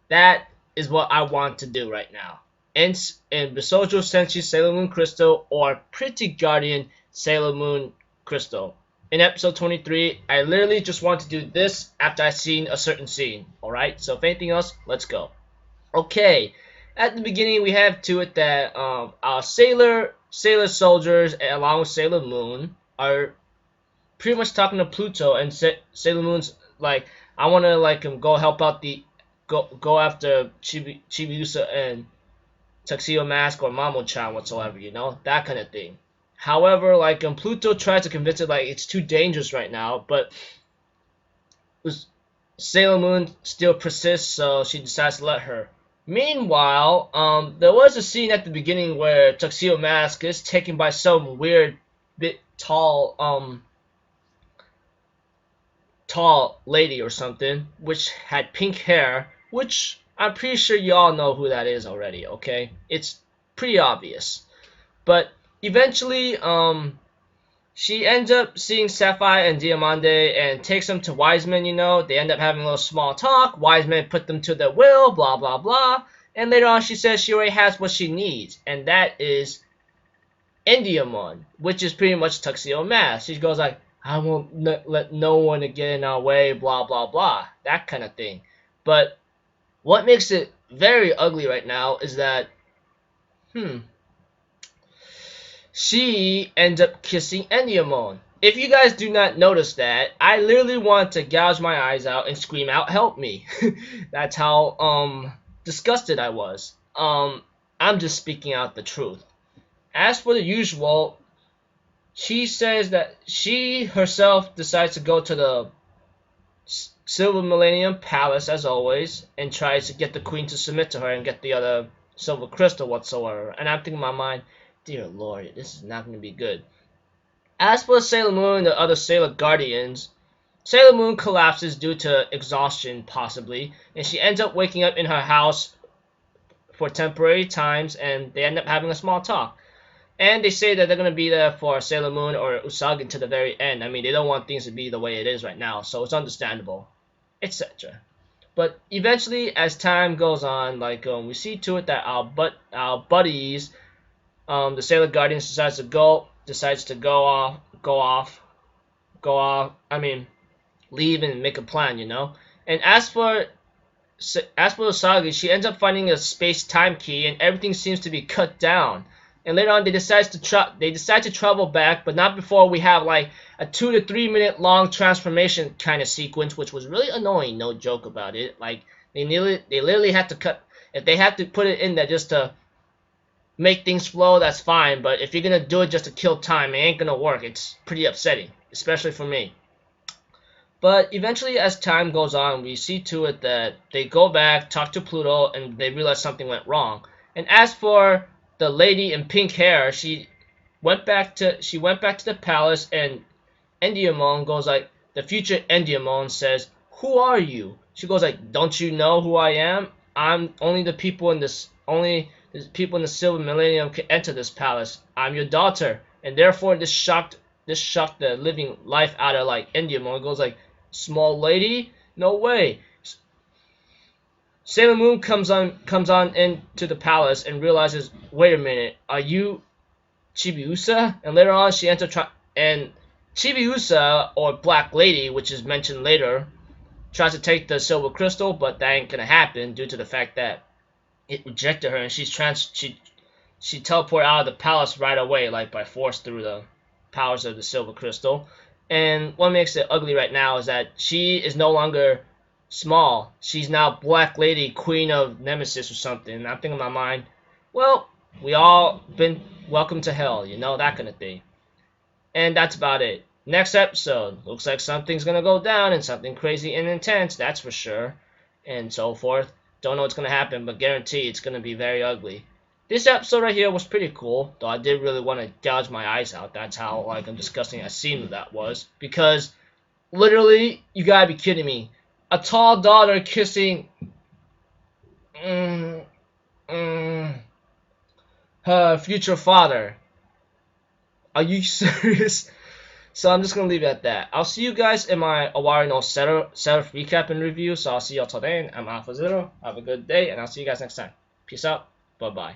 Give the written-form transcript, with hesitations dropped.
That is what I want to do right now. In Bishoujo Senshi Sailor Moon Crystal or Pretty Guardian Sailor Moon Crystal. In episode 23, I literally just want to do this after I've seen a certain scene. Alright, so if anything else, let's go. Okay, at the beginning we have to it that our sailor soldiers along with Sailor Moon are pretty much talking to Pluto, and Sailor Moon's like, I want to go help out the go after Chibiusa and Tuxedo Mask or Mamo-chan whatsoever, that kind of thing. However, Pluto tries to convince it like it's too dangerous right now, but Sailor Moon still persists, so she decides to let her. Meanwhile, there was a scene at the beginning where Tuxedo Mask is taken by some weird, bit tall lady or something, which had pink hair, which I'm pretty sure y'all know who that is already, okay? It's pretty obvious. But eventually, she ends up seeing Sapphire and Diamante and takes them to Wiseman, They end up having a little small talk. Wiseman put them to their will, blah, blah, blah. And later on, she says she already has what she needs, and that is Endiamon, which is pretty much Tuxedo Mask. She goes like, I won't let no one get in our way, blah, blah, blah. That kind of thing. But what makes it very ugly right now is that, she ends up kissing Endiamon. If you guys do not notice that, I literally want to gouge my eyes out and scream out, help me. That's how disgusted I was. I'm just speaking out the truth. As for the usual, she says that she herself decides to go to the Silver Millennium Palace as always and tries to get the queen to submit to her and get the other silver crystal whatsoever. And I'm thinking in my mind, dear lord, this is not going to be good. As for Sailor Moon and the other Sailor Guardians, Sailor Moon collapses due to exhaustion possibly, and she ends up waking up in her house for temporary times, and they end up having a small talk. And they say that they're going to be there for Sailor Moon or Usagi to the very end. I mean, they don't want things to be the way it is right now, so it's understandable, etc. But eventually, as time goes on, we see to it that our buddies, the Sailor Guardians decides to leave and make a plan, And as for Usagi, she ends up finding a space-time key, and everything seems to be cut down. And later on, they decide to travel back, but not before we have like a 2 to 3 minute long transformation kind of sequence, which was really annoying. No joke about it. Like they literally had to cut. If they had to put it in there just to make things flow, that's fine. But if you're gonna do it just to kill time, it ain't gonna work. It's pretty upsetting, especially for me. But eventually, as time goes on, we see to it that they go back, talk to Pluto, and they realize something went wrong. And as for the lady in pink hair, she went back to the palace, and Endiamon goes like, the future Endiamon says, "Who are you?" She goes like, "Don't you know who I am? I'm only the people in the Silver Millennium can enter this palace. I'm your daughter." And therefore this shocked the living life out of Endiamon. Goes like, "Small lady? No way." Sailor Moon comes on into the palace and realizes, wait a minute, are you Chibiusa? And later on, she ends up and Chibiusa, or Black Lady, which is mentioned later, tries to take the silver crystal, but that ain't gonna happen due to the fact that it rejected her, and she teleported out of the palace right away, like by force through the powers of the silver crystal. And what makes it ugly right now is that she is no longer small. She's now Black Lady, Queen of Nemesis or something. And I'm thinking in my mind, well, we all been welcome to hell, that kind of thing. And that's about it. Next episode, looks like something's gonna go down and something crazy and intense, that's for sure, and so forth. Don't know what's gonna happen, but guarantee it's gonna be very ugly. This episode right here was pretty cool, though I did really want to gouge my eyes out. That's how disgusting a scene that was, because literally, you gotta be kidding me. A tall daughter kissing her future father. Are you serious? So I'm just gonna leave it at that. I'll see you guys in my Awari no Seraph recap and review. So I'll see y'all till then. I'm Alpha Zero. Have a good day, and I'll see you guys next time. Peace out. Bye bye.